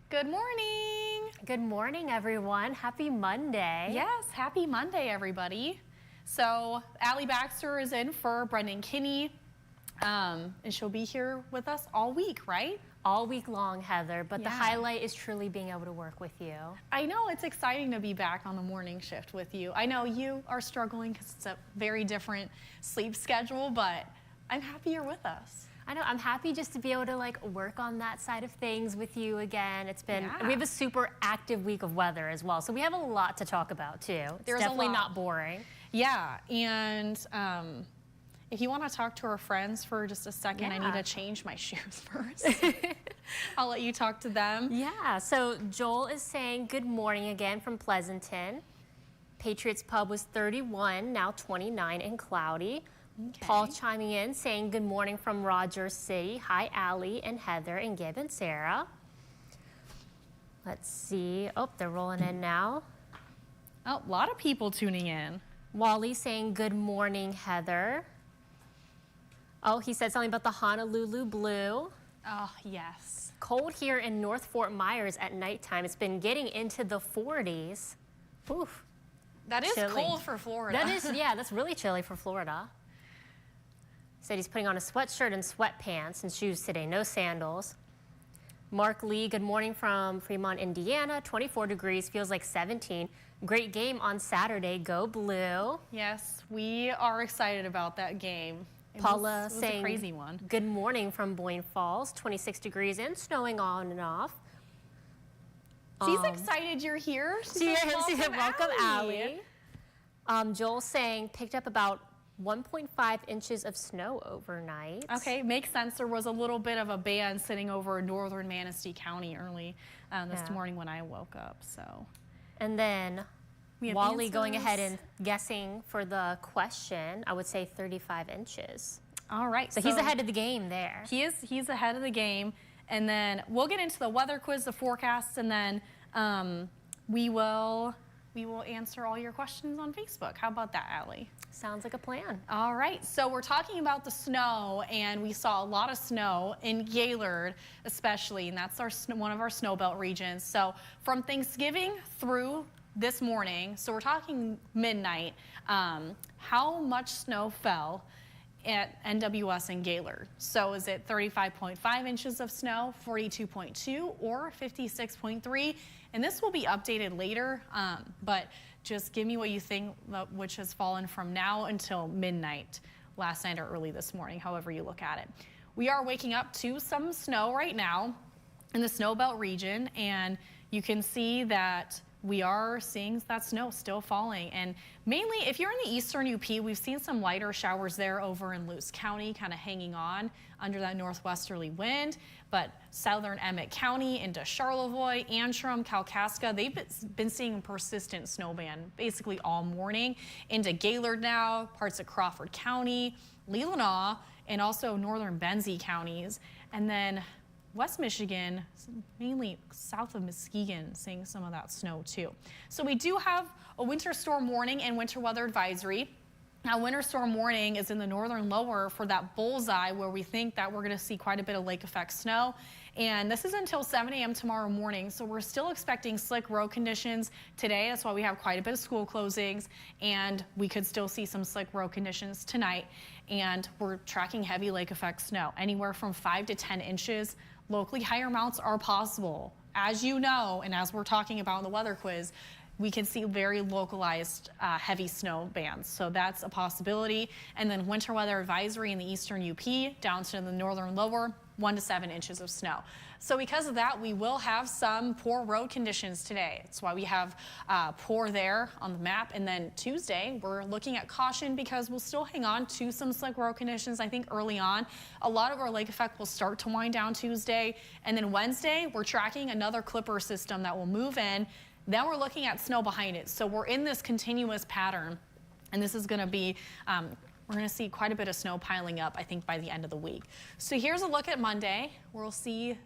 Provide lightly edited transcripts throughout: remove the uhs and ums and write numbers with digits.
Good morning. Good morning, everyone. Happy Monday. Yes, happy Monday, everybody. So Alli Baxter is in for Brendan Kinney, and she'll be here with us all week, right? All week long, Heather, but the Yeah. highlight is truly being able to work with you. I know it's exciting to be back on the morning shift with you. I know you are struggling because it's a very different sleep schedule, but I'm happy you're with us. I know, I'm happy just to be able to work on that side of things with you again. It's been, Yeah. we have a super active week of weather as well, so we have a lot to talk about too. It's There's a definitely lot. not boring. Yeah, and if you want to talk to our friends for just a second, I Yeah. need to change my shoes first. I'll let you talk to them. Yeah, so Joel is saying good morning again from Pleasanton. Patriots Pub was 31, now 29 and cloudy. Okay. Paul chiming in saying good morning from Rogers City. Hi, Allie and Heather and Gib and Sarah. Let's see. Oh, they're rolling in now. Oh, a lot of people tuning in. Wally saying good morning, Heather. Oh, he said something about the Honolulu Blue. Oh, yes. Cold here in North Fort Myers at nighttime. It's been getting into the 40s. Oof. That is Chilly. cold for Florida. That is, yeah, that's really chilly for Florida. Said he's putting on a sweatshirt and sweatpants and shoes today, no sandals. Mark Lee, good morning from Fremont, Indiana. 24 degrees, feels like 17. Great game on Saturday, go Blue. Yes, we are excited about that game. Paula It was saying a crazy one. good morning from Boyne Falls, 26 degrees and snowing on and off. She's excited you're here. Welcome, Allie. Joel saying picked up about 1.5 inches of snow overnight. Okay, makes sense. There was a little bit of a band sitting over northern Manistee County early this morning when I woke up. So, And then we have Wally going answers. ahead and guessing for the question, I would say 35 inches. All right, So he's ahead of the game there. He's ahead of the game. And then we'll get into the weather quiz, the forecasts, and then we will answer all your questions on Facebook. How about that, Allie? Sounds like a plan. All right, so we're talking about the snow, and we saw a lot of snow in Gaylord especially, and that's one of our snow belt regions. So from Thanksgiving through this morning, so we're talking midnight, how much snow fell at NWS in Gaylord? So is it 35.5 inches of snow, 42.2, or 56.3? And this will be updated later, but just give me what you think, which has fallen from now until midnight last night or early this morning, however you look at it. We are waking up to some snow right now in the snow belt region, and you can see that we are seeing that snow still falling. And mainly, if you're in the eastern UP, we've seen some lighter showers there over in Luce County, kind of hanging on under that northwesterly wind. But southern Emmett County into Charlevoix, Antrim, Kalkaska, they've been seeing persistent snow band basically all morning. Into Gaylord now, parts of Crawford County, Leelanau, and also northern Benzie counties. And then West Michigan, mainly south of Muskegon, seeing some of that snow too. So we do have a winter storm warning and winter weather advisory. Now, winter storm warning is in the northern lower for that bullseye where we think that we're going to see quite a bit of lake effect snow. And this is until 7 a.m. tomorrow morning. So we're still expecting slick road conditions today. That's why we have quite a bit of school closings, and we could still see some slick road conditions tonight. And we're tracking heavy lake effect snow, anywhere from 5 to 10 inches. Locally, higher amounts are possible. As you know, and as we're talking about in the weather quiz, we can see very localized heavy snow bands. So that's a possibility. And then winter weather advisory in the eastern UP down to the northern lower, 1 to 7 inches of snow. So because of that, we will have some poor road conditions today. That's why we have poor there on the map. And then Tuesday, we're looking at caution because we'll still hang on to some slick road conditions. I think early on, a lot of our lake effect will start to wind down Tuesday. And then Wednesday, we're tracking another clipper system that will move in. Then we're looking at snow behind it. So we're in this continuous pattern, and this is going to be, we're going to see quite a bit of snow piling up, I think, by the end of the week. So here's a look at Monday. We'll see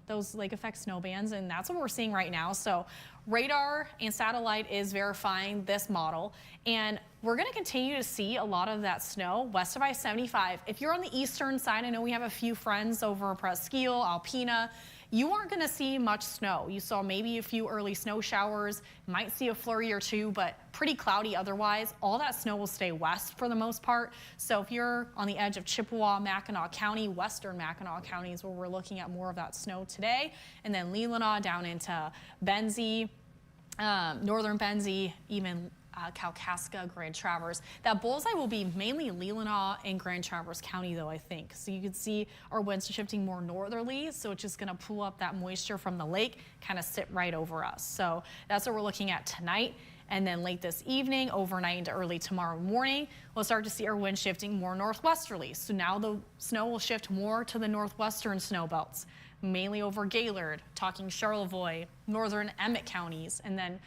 those lake effect snow bands, and that's what we're seeing right now. So radar and satellite is verifying this model, and we're going to continue to see a lot of that snow west of I-75. If you're on the eastern side, I know we have a few friends over Presqu'île, Alpena. you aren't going to see much snow. You saw maybe a few early snow showers, might see a flurry or two, but pretty cloudy otherwise. All that snow will stay west for the most part. So if you're on the edge of Chippewa, Mackinac County, western Mackinac County is where we're looking at more of that snow today. And then Leelanau down into Benzie, northern Benzie, even Kalkaska, Grand Traverse. That bullseye will be mainly Leelanau and Grand Traverse County though, I think. So you can see our winds shifting more northerly, so it's just gonna pull up that moisture from the lake, kind of sit right over us. So that's what we're looking at tonight. And then late this evening, overnight into early tomorrow morning, we'll start to see our wind shifting more northwesterly. So now the snow will shift more to the northwestern snow belts, mainly over Gaylord, talking Charlevoix, northern Emmett counties, and then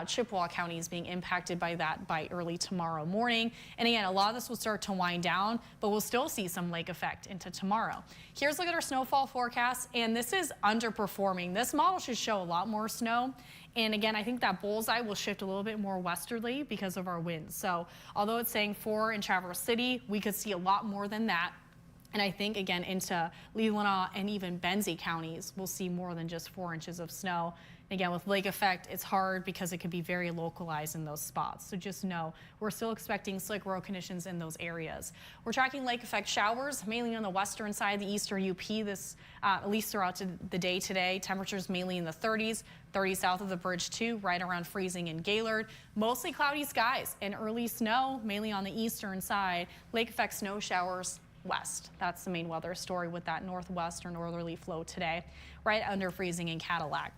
Chippewa County is being impacted by that by early tomorrow morning. And again, a lot of this will start to wind down, but we'll still see some lake effect into tomorrow. Here's a look at our snowfall forecast, and this is underperforming. This model should show a lot more snow. And again, I think that bullseye will shift a little bit more westerly because of our winds. So although it's saying 4 in Traverse City, we could see a lot more than that. And I think, again, into Leelanau and even Benzie counties, we'll see more than just 4 inches of snow. Again, with lake effect, it's hard because it could be very localized in those spots. So just know we're still expecting slick road conditions in those areas. We're tracking lake effect showers mainly on the western side, the eastern UP, this at least throughout the day today. Temperatures mainly in the 30s, 30 south of the bridge too, right around freezing in Gaylord. Mostly cloudy skies and early snow, mainly on the eastern side. Lake effect snow showers west. That's the main weather story with that northwest or northerly flow today, right under freezing in Cadillac.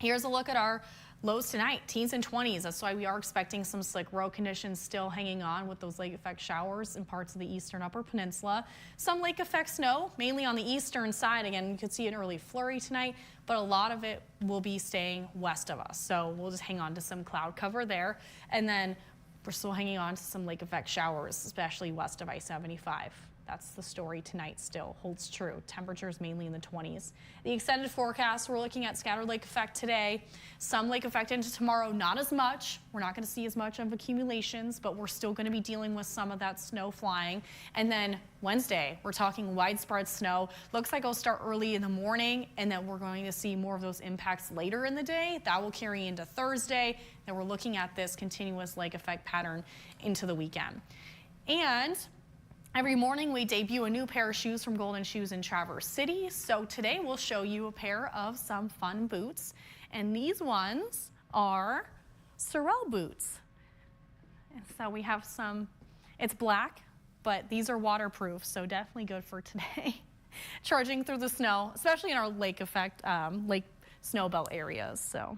Here's a look at our lows tonight, teens and 20s. That's why we are expecting some slick road conditions still hanging on with those lake effect showers in parts of the eastern upper peninsula. Some lake effect snow, mainly on the eastern side. Again, you could see an early flurry tonight, but a lot of it will be staying west of us. So we'll just hang on to some cloud cover there. And then we're still hanging on to some lake effect showers, especially west of I-75. That's the story tonight still holds true. Temperatures mainly in the 20s. The extended forecast, we're looking at scattered lake effect today. Some lake effect into tomorrow, not as much. We're not going to see as much of accumulations, but we're still going to be dealing with some of that snow flying. And then Wednesday, we're talking widespread snow. Looks like it'll start early in the morning, and then we're going to see more of those impacts later in the day. That will carry into Thursday. Then we're looking at this continuous lake effect pattern into the weekend. And every morning we debut a new pair of shoes from Golden Shoes in Traverse City. So today we'll show you a pair of some fun boots. And these ones are Sorel boots. And so we have some, it's black, but these are waterproof, so definitely good for today. Charging through the snow, especially in our lake effect, lake snow belt areas. So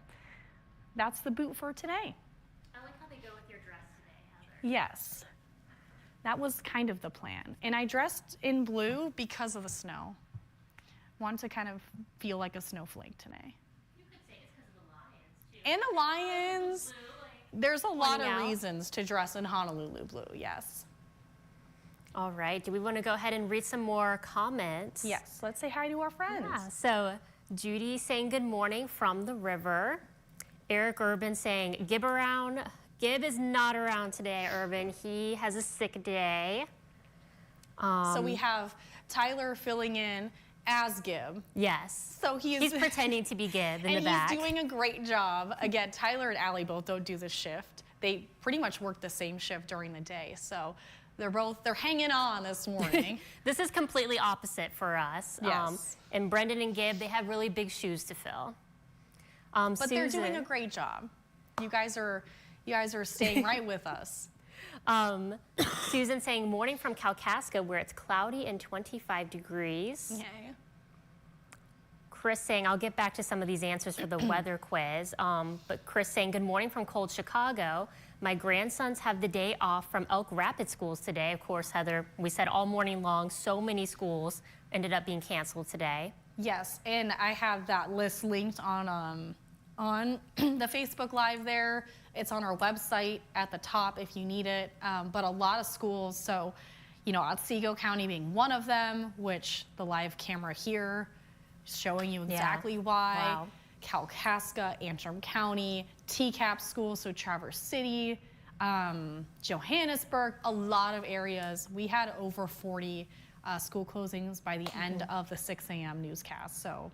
that's the boot for today. I like how they go with your dress today, Heather. Yes. That was kind of the plan. And I dressed in blue because of the snow. Wanted to kind of feel like a snowflake today. You could say it's because of the Lions, too. And the Lions. Blue, There's a lot of out. reasons to dress in Honolulu blue, yes. All right, do we want to go ahead and read some more comments? Yes, let's say hi to our friends. Yeah, so Judy saying good morning from the river. Eric Urban saying Gib around. Gib is not around today, Urban. He has a sick day. So we have Tyler filling in as Gib. Yes. So he's pretending to be Gib in and the back. he's doing a great job. Again, Tyler and Alli both don't do the shift. They pretty much work the same shift during the day. So they're hanging on this morning. This is completely opposite for us. Yes. And Brendan and Gib, they have really big shoes to fill. But they're doing a great job. You guys are staying right with us. Susan saying morning from Kalkaska where it's cloudy and 25 degrees. Okay. Chris saying, I'll get back to some of these answers for the weather quiz, but Chris saying, good morning from cold Chicago. My grandsons have the day off from Elk Rapids schools today. Of course, Heather, we said all morning long, so many schools ended up being canceled today. Yes, and I have that list linked on the Facebook Live there. It's on our website at the top if you need it. But a lot of schools, so, Otsego County being one of them, which the live camera here is showing you exactly why. Wow. Kalkaska, Antrim County, TCAP schools, so Traverse City, Johannesburg, a lot of areas. We had over 40 school closings by the end of the 6 a.m. newscast. So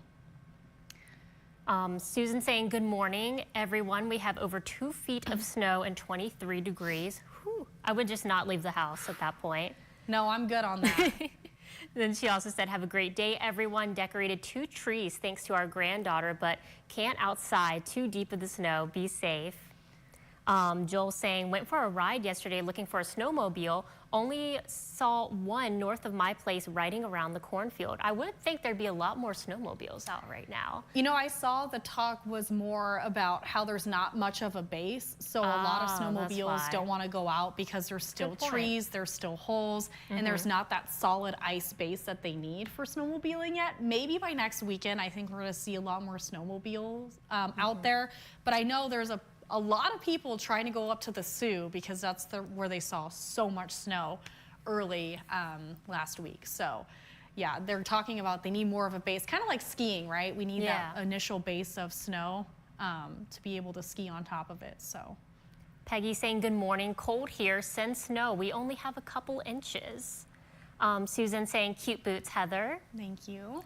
Susan saying, good morning, everyone. We have over 2 feet of snow and 23 degrees. Whew. I would just not leave the house at that point. No, I'm good on that. Then she also said, have a great day, everyone. Decorated 2 trees thanks to our granddaughter, but can't outside, too deep in the snow. Be safe. Joel saying, went for a ride yesterday looking for a snowmobile. Only saw one north of my place riding around the cornfield. I would think there'd be a lot more snowmobiles out right now. You know, I saw the talk was more about how there's not much of a base, so a lot of snowmobiles don't want to go out because there's still trees, there's still holes, and there's not that solid ice base that they need for snowmobiling yet. Maybe by next weekend, I think we're going to see a lot more snowmobiles out there, but I know there's a lot of people trying to go up to the Sioux because that's where they saw so much snow early last week. So yeah, they're talking about they need more of a base, kind of like skiing, right? We need that initial base of snow to be able to ski on top of it. So Peggy saying, good morning, cold here, send snow. We only have a couple inches. Susan saying, cute boots, Heather. Thank you.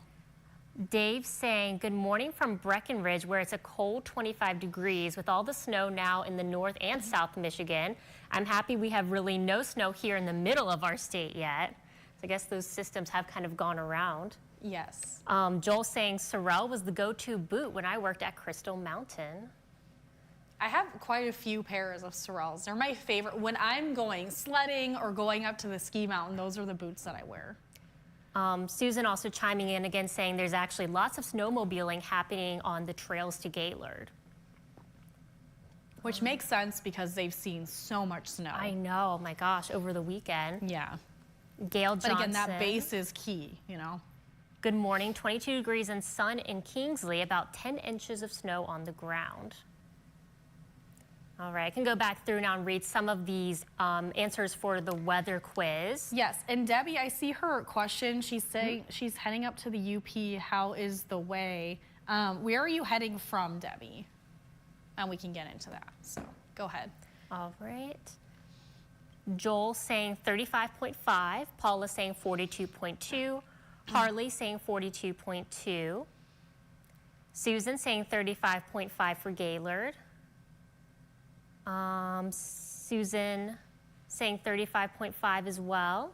Dave saying, good morning from Breckenridge, where it's a cold 25 degrees with all the snow now in the north and south Michigan. I'm happy we have really no snow here in the middle of our state yet. So I guess those systems have kind of gone around. Yes. Joel saying, Sorel was the go-to boot when I worked at Crystal Mountain. I have quite a few pairs of Sorels. They're my favorite. When I'm going sledding or going up to the ski mountain, those are the boots that I wear. Susan also chiming in again saying there's actually lots of snowmobiling happening on the trails to Gaylord. Which makes sense because they've seen so much snow. I know, my gosh, over the weekend. Yeah. Gail Johnson. But again, that base is key, you know. Good morning, 22 degrees and sun in Kingsley, about 10 inches of snow on the ground. All right, I can go back through now and read some of these answers for the weather quiz. Yes, and Debbie, I see her question. She's saying she's heading up to the UP. How is the way? Where are you heading from, Debbie? And we can get into that, so go ahead. All right. Joel saying 35.5, Paula saying 42.2, Harley saying 42.2, Susan saying 35.5 for Gaylord. Susan saying 35.5 as well.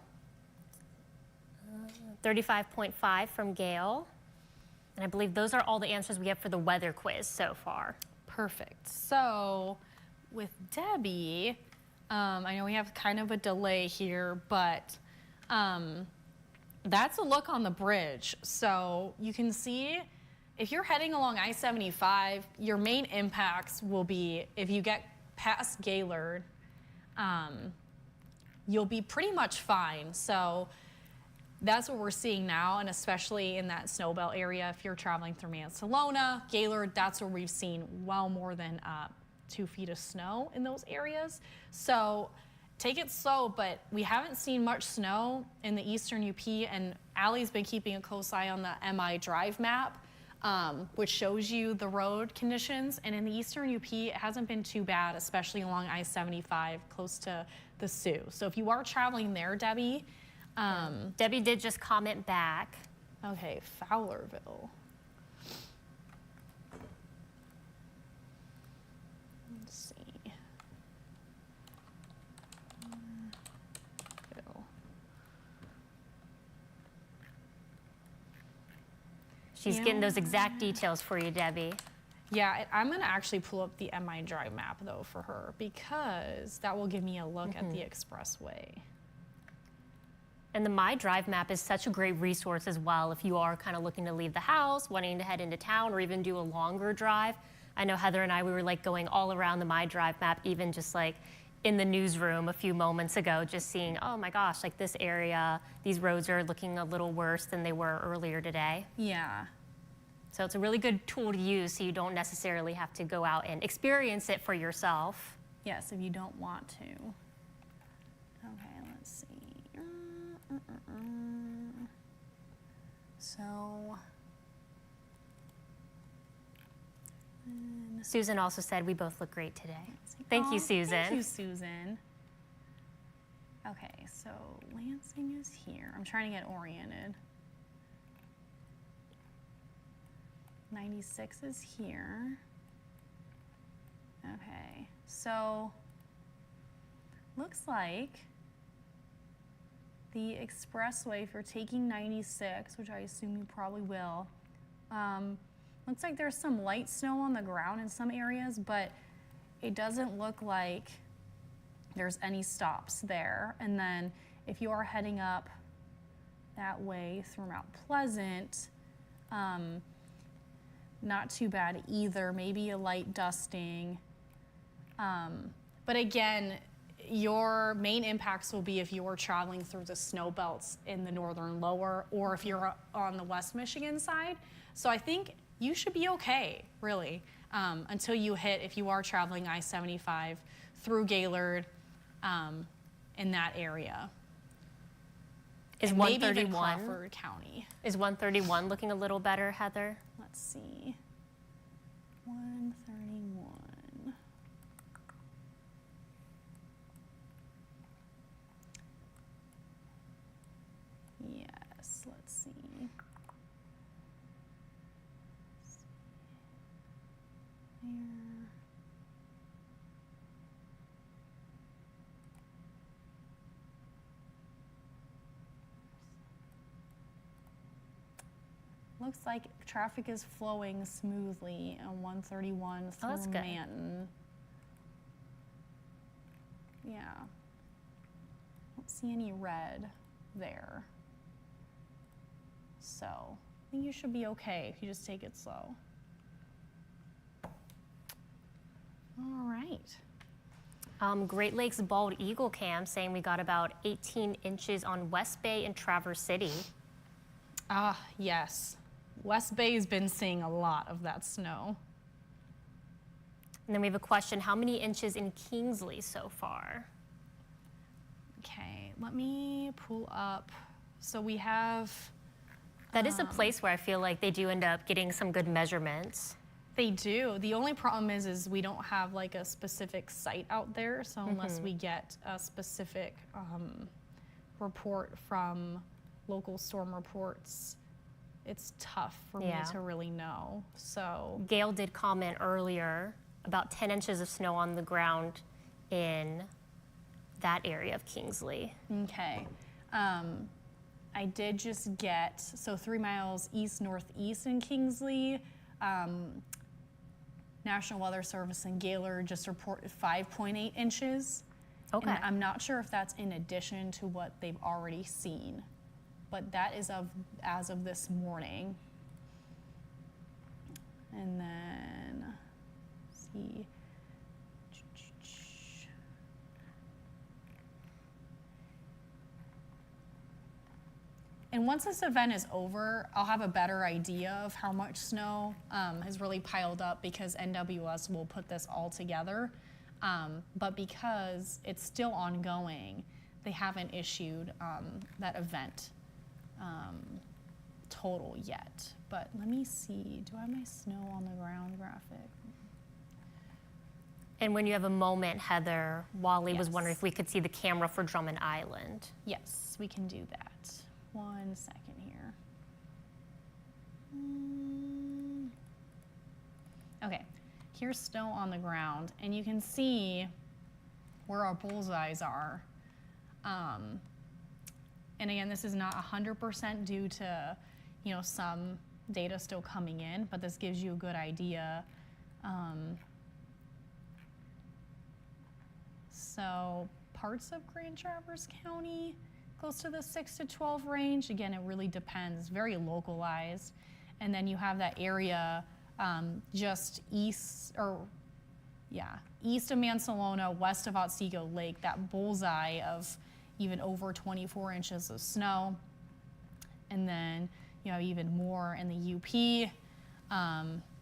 35.5 from Gail. And I believe those are all the answers we have for the weather quiz so far. Perfect. So with Debbie, I know we have kind of a delay here, but that's a look on the bridge. So you can see if you're heading along I-75, your main impacts will be if you get past Gaylord, you'll be pretty much fine. So that's what we're seeing now, and especially in that snowbelt area, if you're traveling through Mansalona, Gaylord, that's where we've seen well more than 2 feet of snow in those areas. So take it slow, but we haven't seen much snow in the eastern UP, and Alli's been keeping a close eye on the MI Drive map, which shows you the road conditions. And in the eastern UP, it hasn't been too bad, especially along I-75 close to the Sioux. So if you are traveling there, Debbie. Debbie did just comment back. Okay, Fowlerville. Let's see. She's getting those exact details for you, Debbie. Yeah, I'm going to actually pull up the MI Drive map, though, for her, because that will give me a look at the expressway. And the My Drive map is such a great resource as well if you are kind of looking to leave the house, wanting to head into town, or even do a longer drive. I know Heather and I, we were like going all around the My Drive map, even just like in the newsroom a few moments ago, just seeing, oh my gosh, like this area, these roads are looking a little worse than they were earlier today. Yeah. So it's a really good tool to use so you don't necessarily have to go out and experience it for yourself. Yes, if you don't want to. Okay, let's see. So. Susan also said we both look great today. Thank you, Susan. Thank you, Susan. Okay, so Lansing is here. I'm trying to get oriented. 96 is here. Okay, so looks like the expressway, if you're taking 96, which I assume you probably will, looks like there's some light snow on the ground in some areas, but it doesn't look like there's any stops there. And then if you are heading up that way through Mount Pleasant, not too bad either, maybe a light dusting. But again, your main impacts will be if you are traveling through the snow belts in the northern lower, or if you're on the West Michigan side. So I think you should be okay, really, until you hit, if you are traveling I-75 through Gaylord in that area. Is And maybe even 131 Crawford County. Is 131 looking a little better, Heather? Let's see. 131. Yes, let's see. There. Looks like traffic is flowing smoothly on 131 through that's good. Manton. Yeah. Don't see any red there. So I think you should be okay if you just take it slow. All right. Great Lakes Bald Eagle Cam saying we got about 18 inches on West Bay and Traverse City. Ah, yes. West Bay's been seeing a lot of that snow. And then we have a question, how many inches in Kingsley so far? Okay, let me pull up. So we have, That is a place where I feel like they do end up getting some good measurements. they do. The only problem is we don't have like a specific site out there. So unless we get a specific report from local storm reports, it's tough for me to really know. So Gail did comment earlier about 10 inches of snow on the ground in that area of Kingsley. okay. I did just get, so 3 miles east-northeast in Kingsley, National Weather Service in Gaylord just reported 5.8 inches. Okay. And I'm not sure if that's in addition to what they've already seen, but that is as of this morning. And then, let's see. And once this event is over, I'll have a better idea of how much snow has really piled up, because NWS will put this all together. But because it's still ongoing, they haven't issued that event total yet. But let me see, do I have my snow on the ground graphic? And when you have a moment, Heather, Wally was Yes. wondering if we could see the camera for Drummond Island. Yes, we can do that. 1 second here. Okay, here's snow on the ground, and you can see where our bullseyes are. And again, this is not 100% due to, some data still coming in, but this gives you a good idea. So parts of Grand Traverse County, close to the 6 to 12 range. Again, it really depends, very localized. And then you have that area just east of Mansalona, west of Otsego Lake, that bullseye of even over 24 inches of snow. And then you have even more in the UP,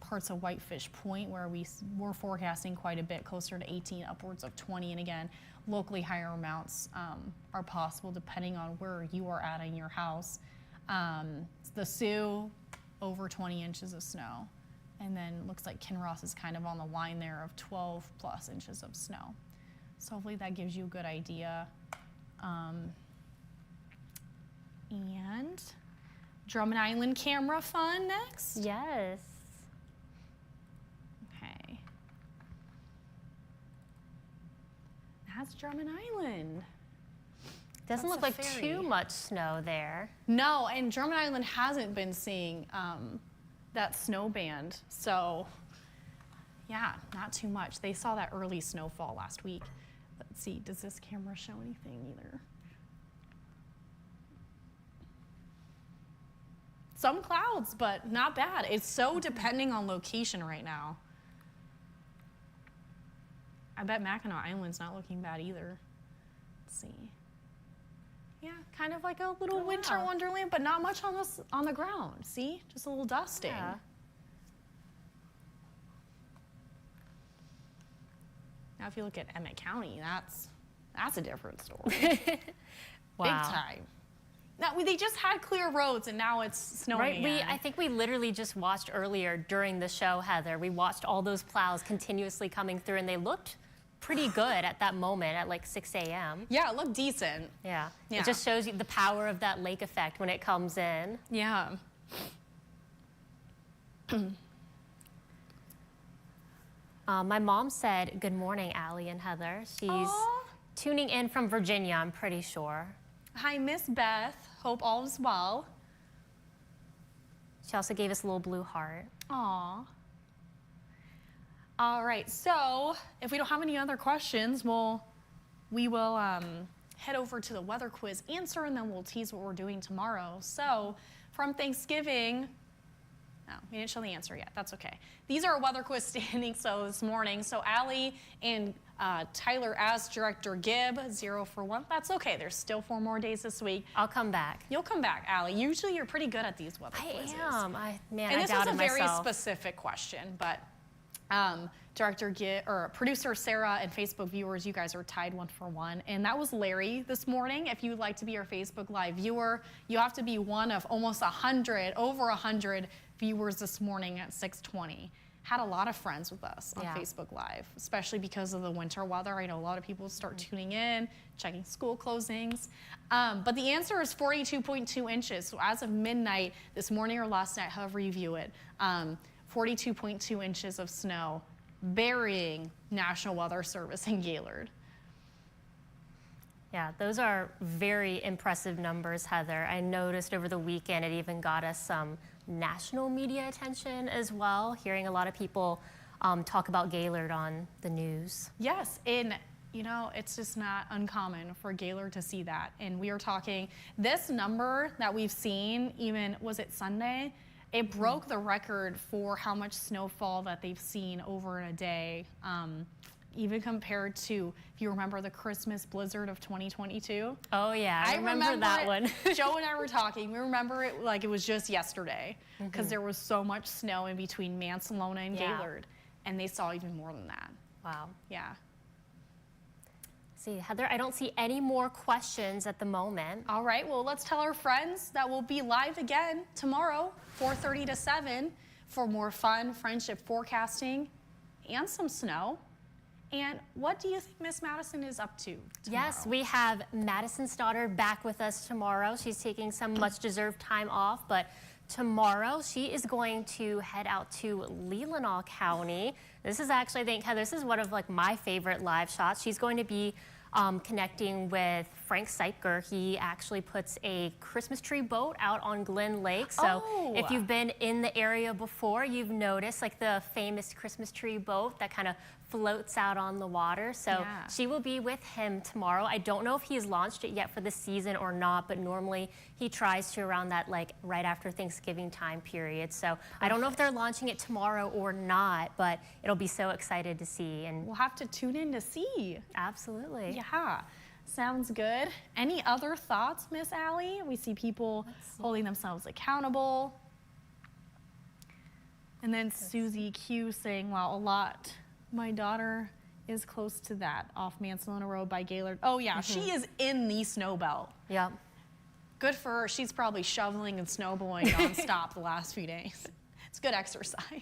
parts of Whitefish Point, where we're forecasting quite a bit, closer to 18, upwards of 20. And again, locally higher amounts are possible depending on where you are at in your house. The Sioux, over 20 inches of snow. And then looks like Kinross is kind of on the line there of 12 plus inches of snow. So hopefully that gives you a good idea. And Drummond Island camera fun next. Yes. that's Drummond Island. Doesn't That's look a like ferry. too much snow there. No, and Drummond Island hasn't been seeing that snow band. So, yeah, not too much. They saw that early snowfall last week. Let's see, does this camera show anything either? Some clouds, but not bad. It's so depending on location right now. I bet Mackinac Island's not looking bad either. Let's see. Yeah, kind of like a little winter wow. wonderland, but not much on the ground. See, just a little dusting. Yeah. Now, if you look at Emmett County, that's a different story. Wow. Big time. Now, they just had clear roads, and now it's snowing Right, again. I think we literally just watched earlier during the show, Heather. We watched all those plows continuously coming through, and they looked pretty good at that moment at like 6 a.m. Yeah, it looked decent. Yeah. Yeah. It just shows you the power of that lake effect when it comes in. Yeah. My mom said, "Good morning, Alli and Heather." She's Aw. tuning in from Virginia, I'm pretty sure. Hi, Miss Beth. Hope all is well. She also gave us a little blue heart. Aw. All right, so if we don't have any other questions, we will head over to the weather quiz answer, and then we'll tease what we're doing tomorrow. So from Thanksgiving, no, we didn't show the answer yet. That's okay. These are our weather quiz standings so this morning. So Alli and Tyler as Director Gibb, 0 for 1. That's okay. There's still 4 more days this week. I'll come back. You'll come back, Alli. Usually you're pretty good at these weather quizzes. I am. Man, And I this was doubted a very myself. specific question, but Director Gibb, or producer Sarah and Facebook viewers, you guys are tied 1 for 1. And that was Larry this morning. If you would like to be our Facebook Live viewer, you have to be one of almost 100, over 100 viewers this morning at 6:20. Had a lot of friends with us on Yeah. Facebook Live, especially because of the winter weather. I know a lot of people start tuning in, checking school closings. But the answer is 42.2 inches. So as of midnight this morning or last night, however you view it, 42.2 inches of snow burying National Weather Service in Gaylord. Yeah, those are very impressive numbers, Heather. I noticed over the weekend it even got us some national media attention as well, hearing a lot of people talk about Gaylord on the news. Yes, and you know, it's just not uncommon for Gaylord to see that. And we are talking, this number that we've seen, even, was it Sunday? It broke the record for how much snowfall that they've seen over in a day, even compared to, if you remember, the Christmas blizzard of 2022. Oh yeah, I remember that it. one. Joe and I were talking. We remember it like it was just yesterday because there was so much snow in between Mansalona and Yeah. Gaylord, and they saw even more than that. Wow. Yeah. See, Heather, I don't see any more questions at the moment. All right, well, let's tell our friends that we'll be live again tomorrow, 4:30 to 7, for more fun friendship forecasting and some snow. And what do you think Miss Madison is up to tomorrow? Yes, we have Madison Stoddard back with us tomorrow. She's taking some much-deserved time off, but tomorrow she is going to head out to Leelanau County. This is actually, I think, Heather, this is one of like my favorite live shots. She's going to be connecting with Frank Seipker. He actually puts a Christmas tree boat out on Glen Lake. So if you've been in the area before, you've noticed like the famous Christmas tree boat that kind of floats out on the water. So Yeah. she will be with him tomorrow. I don't know if he's launched it yet for the season or not, but normally he tries to around that like right after Thanksgiving time period. So I don't know if they're launching it tomorrow or not, but it'll be so excited to see. And We'll have to tune in to see. absolutely. Yeah, sounds good. Any other thoughts, Miss Alli? We see people holding themselves accountable. And then Susie Q saying, wow, a lot. My daughter is close to that off Mansalona Road by Gaylord. Oh yeah, she is in the snow belt. Yep. Good for her. She's probably shoveling and snowblowing nonstop the last few days. It's good exercise.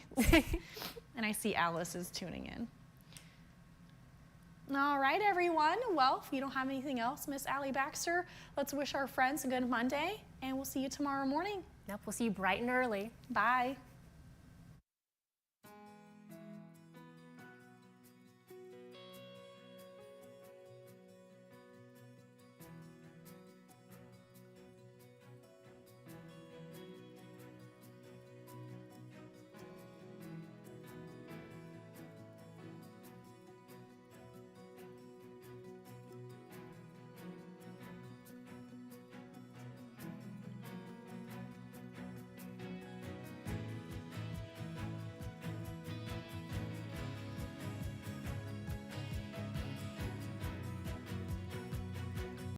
And I see Alice is tuning in. All right, everyone. Well, if you don't have anything else, Miss Alli Baxter, let's wish our friends a good Monday, and we'll see you tomorrow morning. Yep, we'll see you bright and early. Bye.